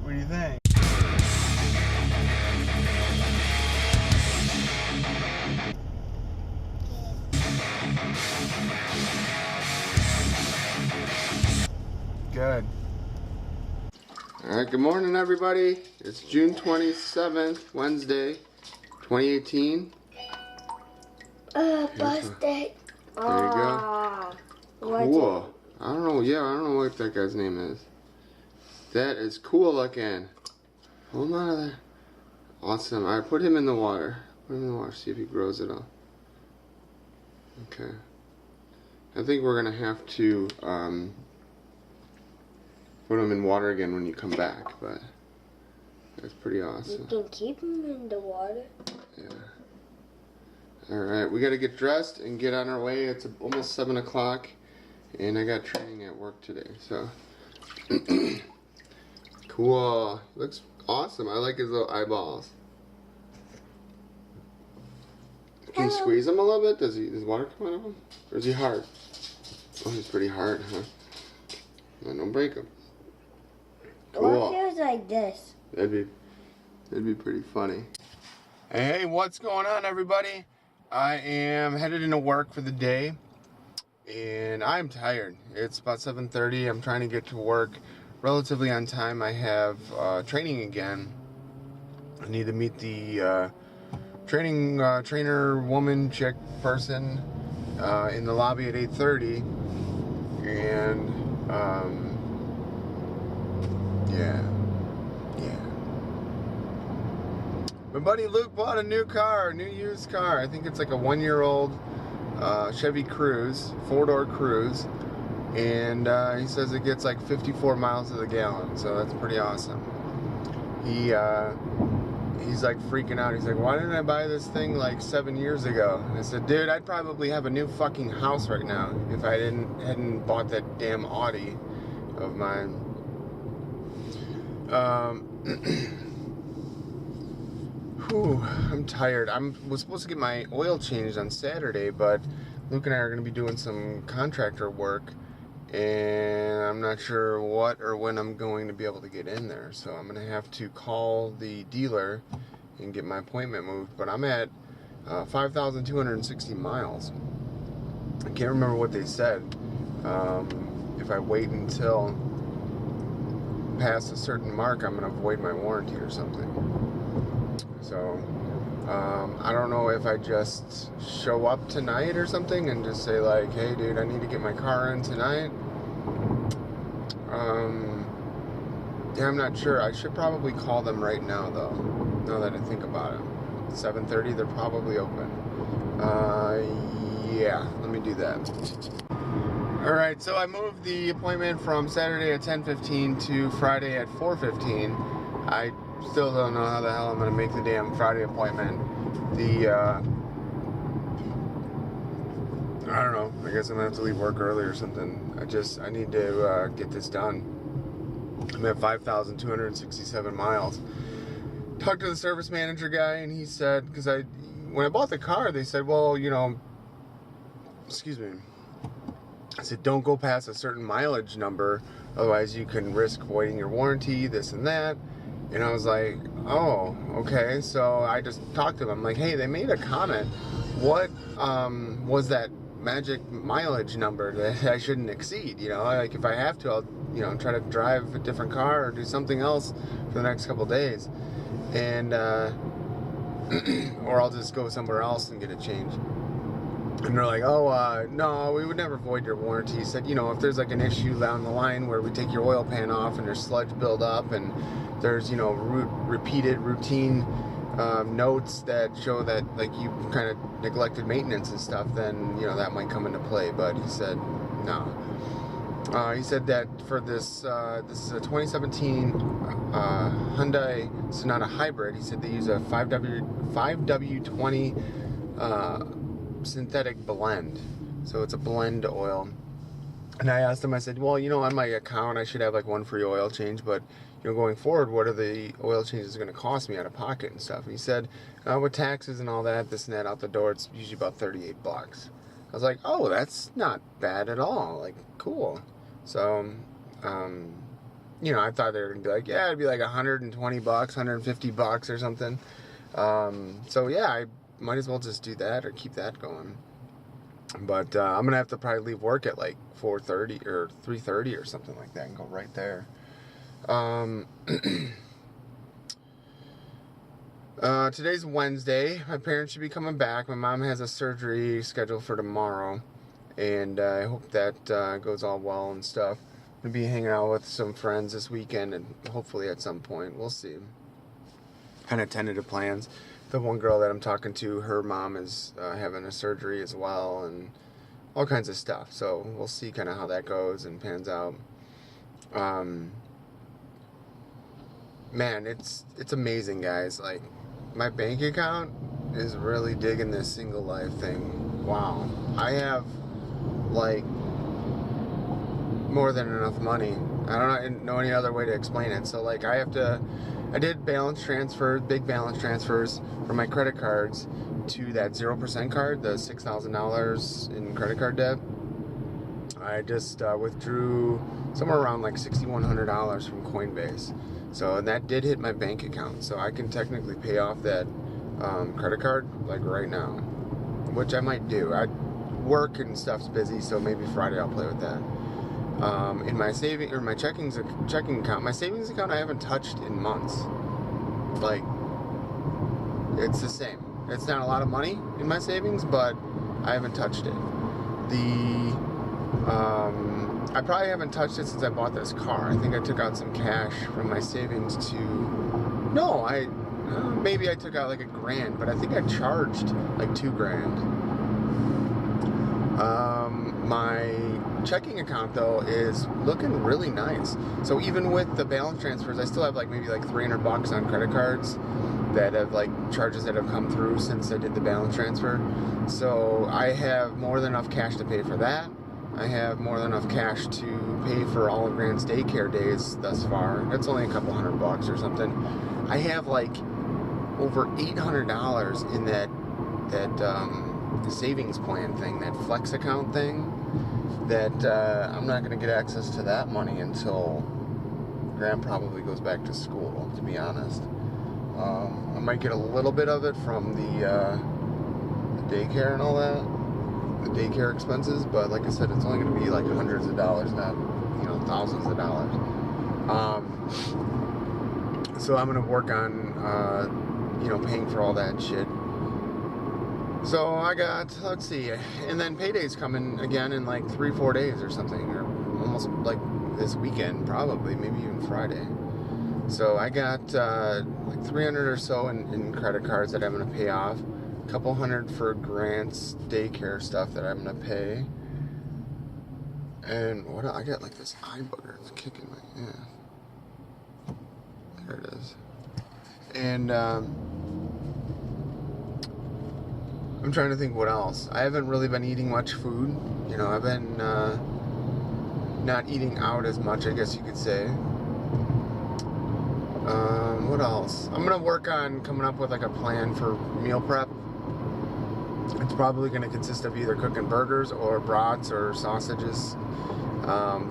What do you think? Good. Alright, good morning everybody. It's June 27th, Wednesday, 2018. Busted. There you go. Cool. I don't know what that guy's name is. That is cool looking. Hold on to that. Awesome. Alright, put him in the water. Put him in the water, see if he grows it all. Okay. I think we're gonna have to put him in water again when you come back, but that's pretty awesome. You can keep him in the water. Yeah. Alright, we gotta get dressed and get on our way. It's almost 7 o'clock and I got training at work today, so cool. Looks awesome. I like his little eyeballs. Can you squeeze him a little bit? Does water come out of him? Or is he hard? Oh, he's pretty hard, huh? No, don't break him. Cool. What feels like this? That'd be pretty funny. Hey, what's going on, everybody? I am headed into work for the day, and I'm tired. It's about 7:30. I'm trying to get to work relatively on time. I have training again. I need to meet the trainer woman, chick person in the lobby at 8:30, and yeah. My buddy Luke bought a new used car. I think it's like a 1-year-old Chevy Cruze, 4-door Cruze, and he says it gets like 54 miles to the gallon, so that's pretty awesome. He's like freaking out. He's like, why didn't I buy this thing like 7 years ago? And I said, dude, I'd probably have a new fucking house right now if I hadn't bought that damn Audi of mine. Whew, I'm tired. Was supposed to get my oil changed on Saturday, but Luke and I are going to be doing some contractor work, and I'm not sure what or when I'm going to be able to get in there. So I'm going to have to call the dealer and get my appointment moved. But I'm at 5,260 miles. I can't remember what they said. If I wait until past a certain mark, I'm going to void my warranty or something. So, I don't know if I just show up tonight or something and just say like, hey dude, I need to get my car in tonight. Yeah, I'm not sure. I should probably call them right now though, now that I think about it. 7:30, they're probably open. Yeah, let me do that. Alright, so I moved the appointment from Saturday at 10:15 to Friday at 4:15. I still don't know how the hell I'm going to make the damn Friday appointment. I don't know. I guess I'm going to have to leave work early or something. I need to get this done. I'm at 5,267 miles. Talked to the service manager guy, and he said, because when I bought the car, they said, well, you know, excuse me. I said, don't go past a certain mileage number, otherwise you can risk voiding your warranty, this and that. And I was like, oh, okay. So I just talked to them. I'm like, hey, they made a comment. What was that magic mileage number that I shouldn't exceed? You know, like if I have to, I'll, you know, try to drive a different car or do something else for the next couple days. And, or I'll just go somewhere else and get it changed. And they're like, oh, no, we would never void your warranty. He said, you know, if there's like an issue down the line where we take your oil pan off and there's sludge build up and there's, you know, routine notes that show that like you kind of neglected maintenance and stuff, then, you know, that might come into play. But he said, no. He said that for this is a 2017 Hyundai Sonata Hybrid. He said they use a 5W20 synthetic blend, so it's a blend oil. And I asked him, I said, well, you know, on my account I should have like one free oil change, but you know, going forward, what are the oil changes going to cost me out of pocket and stuff? And he said, with taxes and all that, this and that out the door, it's usually about $38. I was like, oh, that's not bad at all. Like, cool. So you know, I thought they were gonna be like, yeah, it'd be like $120, $150 or something. So yeah, I might as well just do that or keep that going. But I'm gonna have to probably leave work at like 4:30 or 3:30 or something like that and go right there. Today's Wednesday. My parents should be coming back. My mom has a surgery scheduled for tomorrow, and I hope that goes all well and stuff. I'm gonna be hanging out with some friends this weekend, and hopefully at some point, we'll see. Kind of tentative plans. The one girl that I'm talking to, her mom is having a surgery as well, and all kinds of stuff. So we'll see kind of how that goes and pans out. Man, it's amazing, guys. Like, my bank account is really digging this single life thing. Wow. I have, like, more than enough money. I don't know any other way to explain it. So, like, I did balance transfers, big balance transfers from my credit cards to that 0% card, the $6,000 in credit card debt. I just withdrew somewhere around like $6,100 from Coinbase. So, and that did hit my bank account. So I can technically pay off that credit card like right now, which I might do. Work and stuff's busy, so maybe Friday I'll play with that. In my saving or my checking account, my savings account I haven't touched in months. Like, it's the same. It's not a lot of money in my savings, but I haven't touched it. I probably haven't touched it since I bought this car. I think I took out some cash from my savings to... No, maybe I took out like $1,000, but I think I charged like $2,000. My checking account, though, is looking really nice. So even with the balance transfers, I still have like maybe like $300 on credit cards that have like charges that have come through since I did the balance transfer. So I have more than enough cash to pay for that. I have more than enough cash to pay for all of Grant's daycare days thus far. That's only a couple $100 or something. I have like over $800 in that savings plan thing, that flex account thing, that I'm not going to get access to that money until Grant probably goes back to school, to be honest. I might get a little bit of it from the daycare and all that, the daycare expenses, but like I said, it's only going to be like hundreds of dollars, not, thousands of dollars. So I'm going to work on, paying for all that shit. So I got, let's see, and then payday's coming again in like 3-4 days or something, or almost like this weekend, probably, maybe even Friday. So I got like 300 or so in credit cards that I'm going to pay off. A couple hundred for Grant's daycare stuff that I'm going to pay. And what I got like this eye booger. It's kicking my ass. There it is. And I'm trying to think what else. I haven't really been eating much food. I've been not eating out as much, I guess you could say. What else? I'm going to work on coming up with like a plan for meal prep. It's probably going to consist of either cooking burgers or brats or sausages,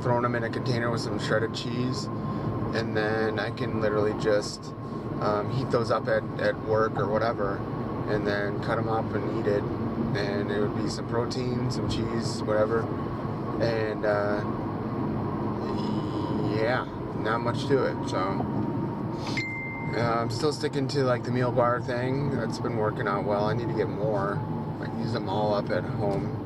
throwing them in a container with some shredded cheese, and then I can literally just heat those up at work or whatever, and then cut them up and eat it, and it would be some protein, some cheese, whatever, and yeah, not much to it. So I'm still sticking to like the meal bar thing. That's been working out well. I need to get more. I use them all up at home.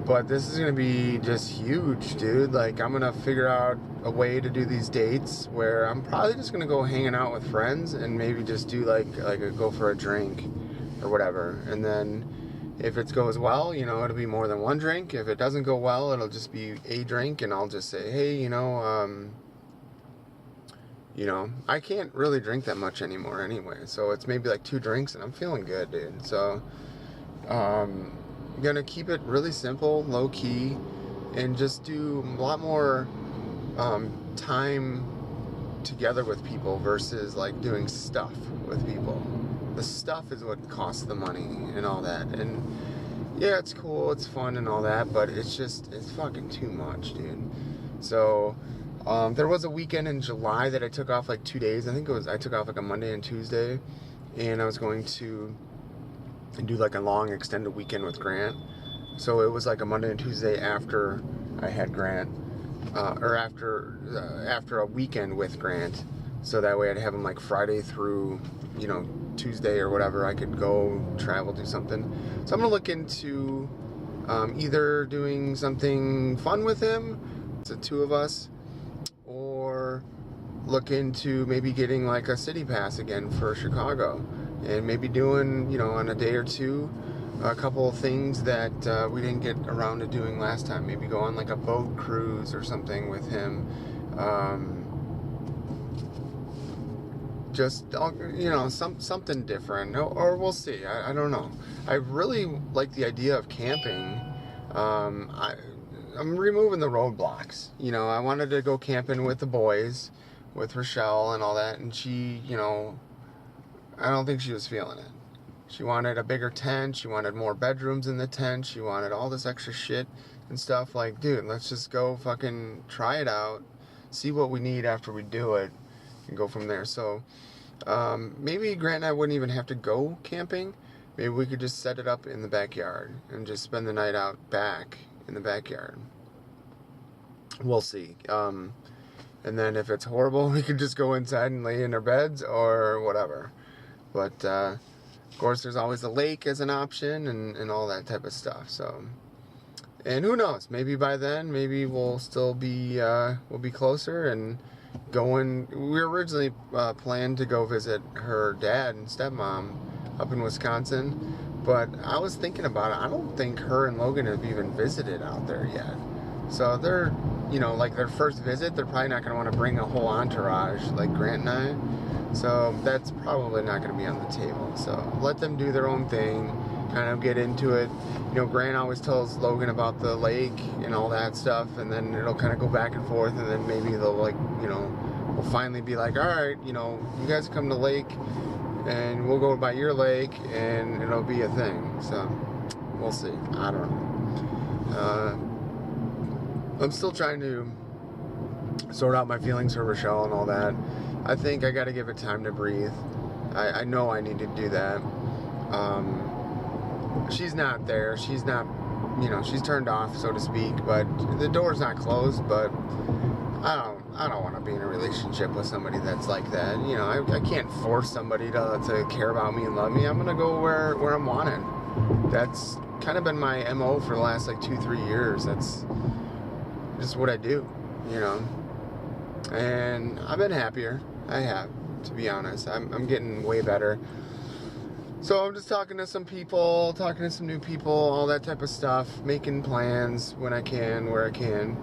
But this is going to be just huge, dude. Like, I'm going to figure out a way to do these dates where I'm probably just going to go hanging out with friends and maybe just do like go for a drink or whatever. And then if it goes well, it'll be more than one drink. If it doesn't go well, it'll just be a drink, and I'll just say, hey, I can't really drink that much anymore anyway. So it's maybe like 2 drinks, and I'm feeling good, dude. So, I'm gonna keep it really simple, low key, and just do a lot more time together with people versus like doing stuff with people. The stuff is what costs the money and all that. And yeah, it's cool, it's fun and all that, but it's fucking too much, dude. So, there was a weekend in July that I took off like 2 days. I took off like a Monday and Tuesday, and I was going to do like a long extended weekend with Grant. So it was like a Monday and Tuesday after I had Grant, or after a weekend with Grant. So that way I'd have him like Friday through, Tuesday or whatever. I could go travel, do something. So I'm gonna look into either doing something fun with him, it's the two of us, or look into maybe getting like a city pass again for Chicago, and maybe doing, on a day or two, a couple of things that we didn't get around to doing last time. Maybe go on like a boat cruise or something with him. Just, something different, or we'll see. I don't know. I really like the idea of camping. I'm removing the roadblocks. I wanted to go camping with the boys, with Rochelle and all that, and she, I don't think she was feeling it. She wanted a bigger tent, she wanted more bedrooms in the tent, she wanted all this extra shit and stuff. Like, dude, let's just go fucking try it out, see what we need after we do it, and go from there. So, maybe Grant and I wouldn't even have to go camping. Maybe we could just set it up in the backyard and just spend the night out back in the backyard. We'll see. And then if it's horrible, we could just go inside and lay in our beds or whatever. But, of course, there's always the lake as an option and all that type of stuff. So, and who knows? Maybe by then, maybe we'll still be, we'll be closer and going. We were originally planned to go visit her dad and stepmom up in Wisconsin, but I was thinking about it. I don't think her and Logan have even visited out there yet. So they're, like their first visit, they're probably not going to want to bring a whole entourage like Grant and I. So that's probably not going to be on the table. So let them do their own thing, kind of get into it. Grant always tells Logan about the lake and all that stuff, and then it'll kind of go back and forth, and then maybe they'll we'll finally be like, all right, you guys come to the lake, and we'll go by your lake, and it'll be a thing. So we'll see. I don't know. I'm still trying to sort out my feelings for Rochelle and all that. I think I got to give it time to breathe. I know I need to do that. She's not there. She's not, she's turned off, so to speak. But the door's not closed. But I don't want to be in a relationship with somebody that's like that. I can't force somebody to care about me and love me. I'm gonna go where I'm wanted. That's kind of been my MO for the last like 2-3 years. That's just what I do. And I've been happier. I have, to be honest. I'm getting way better. So I'm just talking to some people, talking to some new people, all that type of stuff, making plans when I can, where I can,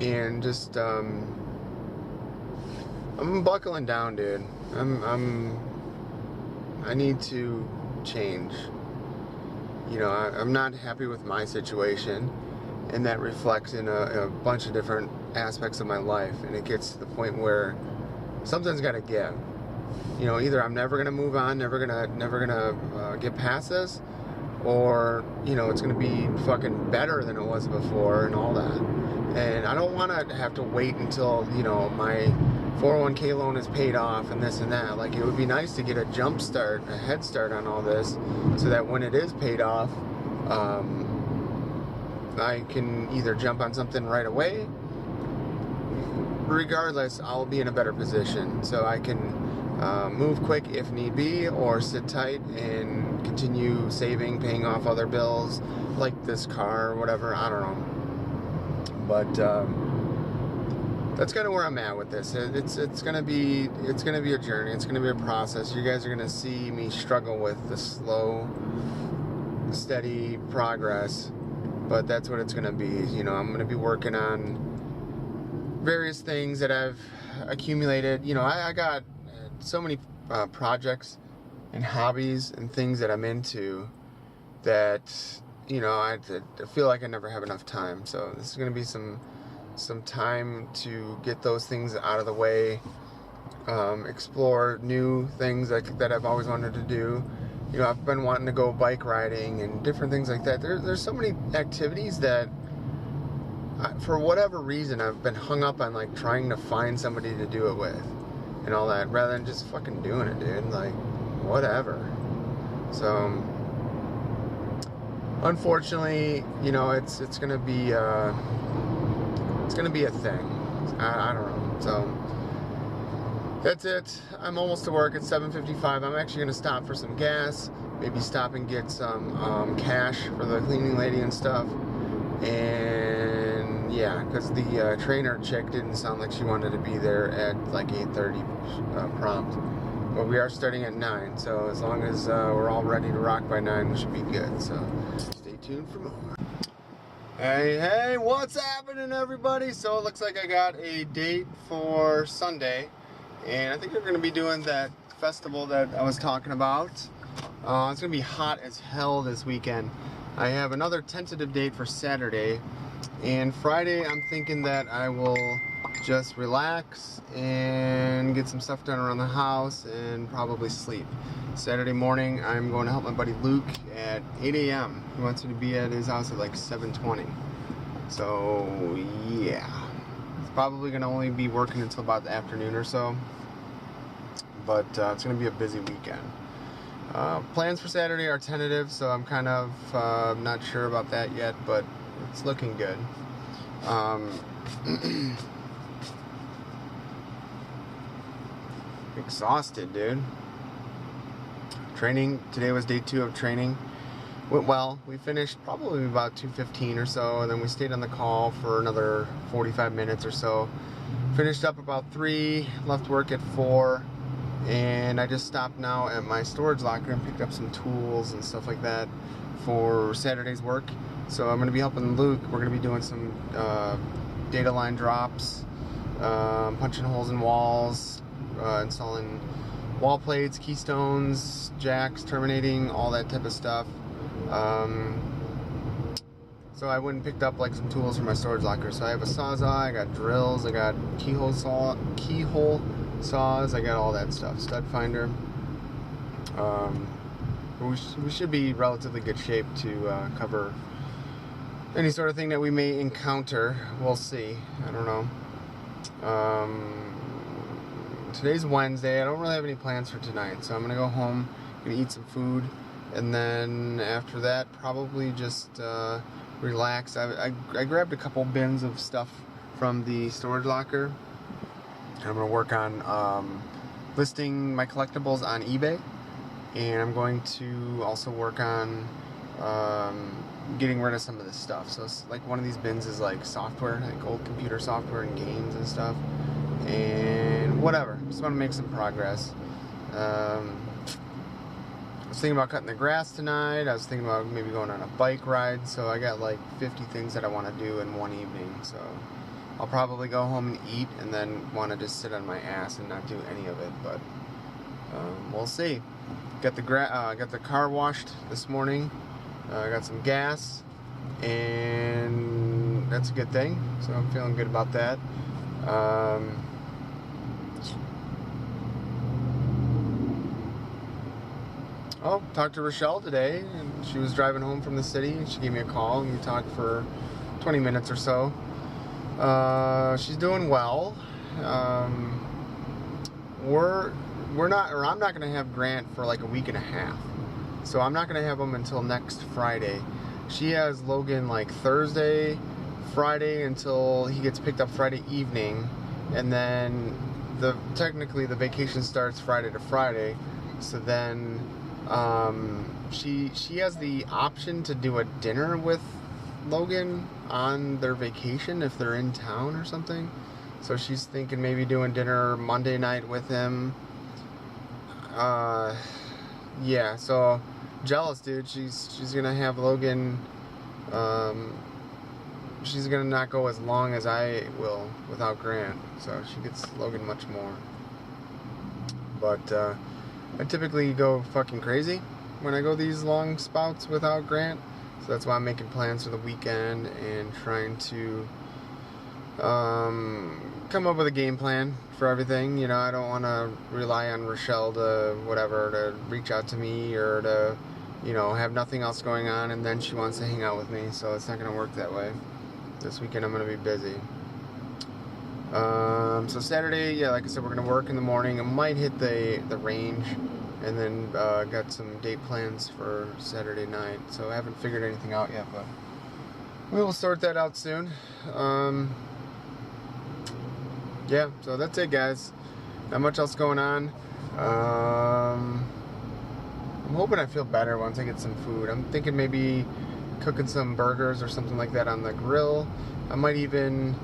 and just I'm buckling down, dude. I need to change. I'm not happy with my situation, and that reflects in a bunch of different aspects of my life, and it gets to the point where something's got to give. Either I'm never gonna move on, never gonna get past this, or it's gonna be fucking better than it was before and all that. And I don't want to have to wait until my 401k loan is paid off and this and that. Like, it would be nice to get a jump start, a head start on all this, so that when it is paid off, I can either jump on something right away. Regardless, I'll be in a better position, so I can move quick if need be, or sit tight and continue saving, paying off other bills, like this car or whatever. I don't know. But that's kind of where I'm at with this. It's gonna be a journey. It's gonna be a process. You guys are gonna see me struggle with the slow, steady progress, but that's what it's gonna be. I'm gonna be working on various things that I've accumulated. I got so many projects and hobbies and things that I'm into that I feel like I never have enough time. So this is going to be some time to get those things out of the way, explore new things that I've always wanted to do, you know, I've been wanting to go bike riding and different things like that. There's so many activities that, for whatever reason, I've been hung up on, like, trying to find somebody to do it with and all that, rather than just fucking doing it, dude. Like, whatever. So, unfortunately, you know, it's gonna be a thing. I don't know. So that's it. I'm almost to work at 7:55. I'm actually gonna stop for some gas, maybe stop and get some cash for the cleaning lady and stuff. And yeah, because the trainer chick didn't sound like she wanted to be there at like 8:30 prompt. But we are starting at 9, so as long as we're all ready to rock by 9, we should be good. So stay tuned for more. Hey, what's happening, everybody? So it looks like I got a date for Sunday, and I think we're going to be doing that festival that I was talking about. It's going to be hot as hell this weekend. I have another tentative date for Saturday, and Friday I'm thinking that I will just relax and get some stuff done around the house and probably sleep. Saturday morning I'm going to help my buddy Luke at 8 a.m. He wants me to be at his house at like 7:20. So yeah, it's probably going to only be working until about the afternoon or so, but it's going to be a busy weekend. Plans for Saturday are tentative, so I'm kind of not sure about that yet, but it's looking good. Exhausted, dude. Training today was day 2 of training. Went well. We finished probably about 2:15 or so, and then we stayed on the call for another 45 minutes or so. Finished up about 3, left work at 4, and I just stopped now at my storage locker and picked up some tools and stuff like that for Saturday's work. So I'm going to be helping Luke. We're going to be doing some data line drops, punching holes in walls, installing wall plates, keystones, jacks, terminating, all that type of stuff. So I went and picked up like some tools for my storage locker. So I have a sawzall, I got drills, I got keyhole saws, I got all that stuff. Stud finder. We should be in relatively good shape to cover any sort of thing that we may encounter. We'll see. I don't know. Today's Wednesday. I don't really have any plans for tonight, so I'm gonna go home, gonna eat some food, and then after that probably just relax. I grabbed a couple bins of stuff from the storage locker. I'm gonna work on listing my collectibles on eBay, and I'm going to also work on getting rid of some of this stuff. So it's like one of these bins is like software, like old computer software and games and stuff, and whatever. Just want to make some progress. I was thinking about cutting the grass tonight. I was thinking about maybe going on a bike ride. So I got like 50 things that I want to do in one evening. So I'll probably go home and eat, and then want to just sit on my ass and not do any of it. But we'll see. Got the car washed this morning. I got some gas, and that's a good thing. So I'm feeling good about that. Talked to Rochelle today, and she was driving home from the city, and she gave me a call, and we talked for 20 minutes or so. She's doing well. I'm not gonna have Grant for like a week and a half, so I'm not gonna have him until next Friday. She has Logan like Thursday, Friday until he gets picked up Friday evening, and then technically the vacation starts Friday to Friday. So then she has the option to do a dinner with Logan on their vacation if they're in town or something. So she's thinking maybe doing dinner Monday night with him. Yeah, so jealous, dude. She's gonna have Logan. She's gonna not go as long as I will without Grant, so she gets Logan much more. But I typically go fucking crazy when I go these long spouts without Grant, so that's why I'm making plans for the weekend and trying to come up with a game plan for everything. You know, I don't want to rely on Rochelle to reach out to me or to, you know, have nothing else going on and then she wants to hang out with me. So it's not going to work that way. This weekend I'm going to be busy. So Saturday, yeah, like I said, we're going to work in the morning. I might hit the range, and then got some date plans for Saturday night. So I haven't figured anything out yet, but we will sort that out soon. Yeah, so that's it, guys. Not much else going on. I'm hoping I feel better once I get some food. I'm thinking maybe cooking some burgers or something like that on the grill. I might even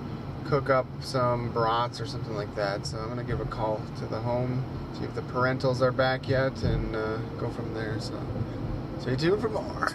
cook up some brats or something like that. So I'm gonna give a call to the home, see if the parentals are back yet, and go from there. So stay tuned for more.